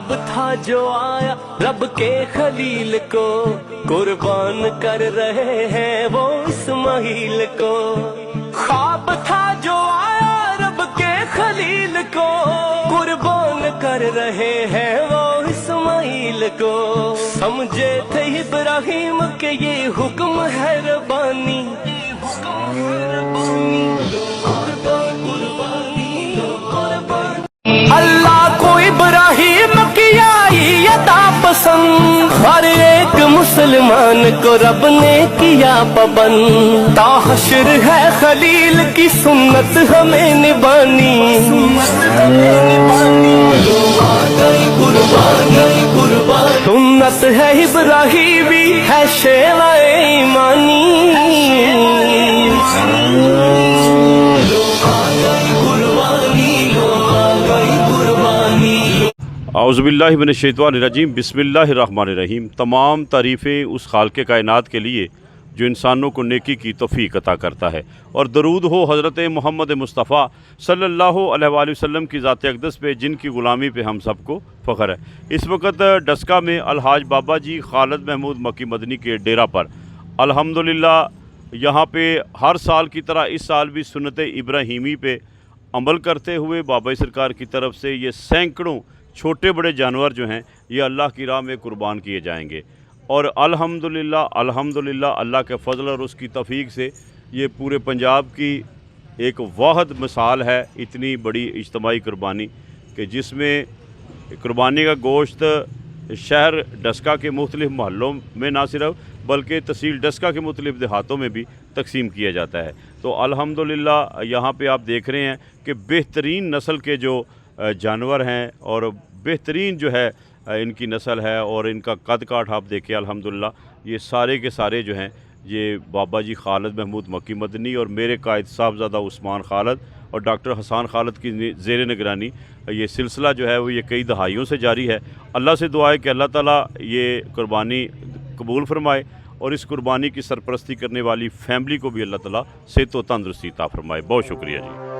خواب تھا جو آیا رب کے خلیل کو، قربان کر رہے ہیں وہ اسماعیل کو۔ خواب تھا جو آیا رب کے خلیل کو، قربان کر رہے ہیں وہ اسماعیل کو۔ سمجھے تھے ابراہیم کہ یہ حکم ہے ربانی، اللہ کو ابراہیم کی آئی عطا پسند، ہر ایک مسلمان کو رب نے کیا پابند۔ تا حشر ہے خلیل کی سنت ہمیں نبھانی، سنت ہے ابراہیمی ہے شیوہ ایمانی۔ اعوذ باللہ من الشیطان الرجیم، بسم اللہ الرحمن الرحیم۔ تمام تعریفیں اس خالق کائنات کے لیے جو انسانوں کو نیکی کی توفیق عطا کرتا ہے، اور درود ہو حضرت محمد مصطفیٰ صلی اللہ علیہ وآلہ وسلم کی ذات اقدس پہ، جن کی غلامی پہ ہم سب کو فخر ہے۔ اس وقت ڈسکہ میں الحاج بابا جی خالد محمود مکی مدنی کے ڈیرہ پر الحمدللہ یہاں پہ ہر سال کی طرح اس سال بھی سنت ابراہیمی پہ عمل کرتے ہوئے بابا سرکار کی طرف سے یہ سینکڑوں چھوٹے بڑے جانور جو ہیں یہ اللہ کی راہ میں قربان کیے جائیں گے، اور الحمدللہ اللہ کے فضل اور اس کی توفیق سے یہ پورے پنجاب کی ایک واحد مثال ہے اتنی بڑی اجتماعی قربانی، کہ جس میں قربانی کا گوشت شہر ڈسکہ کے مختلف محلوں میں نہ صرف بلکہ تحصیل ڈسکہ کے مختلف دیہاتوں میں بھی تقسیم کیا جاتا ہے۔ تو الحمدللہ یہاں پہ آپ دیکھ رہے ہیں کہ بہترین نسل کے جو جانور ہیں اور بہترین جو ہے ان کی نسل ہے، اور ان کا قد کاٹ آپ دیکھیں الحمدللہ یہ سارے کے سارے جو ہیں یہ بابا جی خالد محمود مکی مدنی اور میرے قائد صاحبزادہ عثمان خالد اور ڈاکٹر حسان خالد کی زیر نگرانی یہ سلسلہ جو ہے وہ یہ کئی دہائیوں سے جاری ہے۔ اللہ سے دعا ہے کہ اللہ تعالیٰ یہ قربانی قبول فرمائے، اور اس قربانی کی سرپرستی کرنے والی فیملی کو بھی اللہ تعالیٰ صحت و تندرستی عطا فرمائے۔ بہت شکریہ جی۔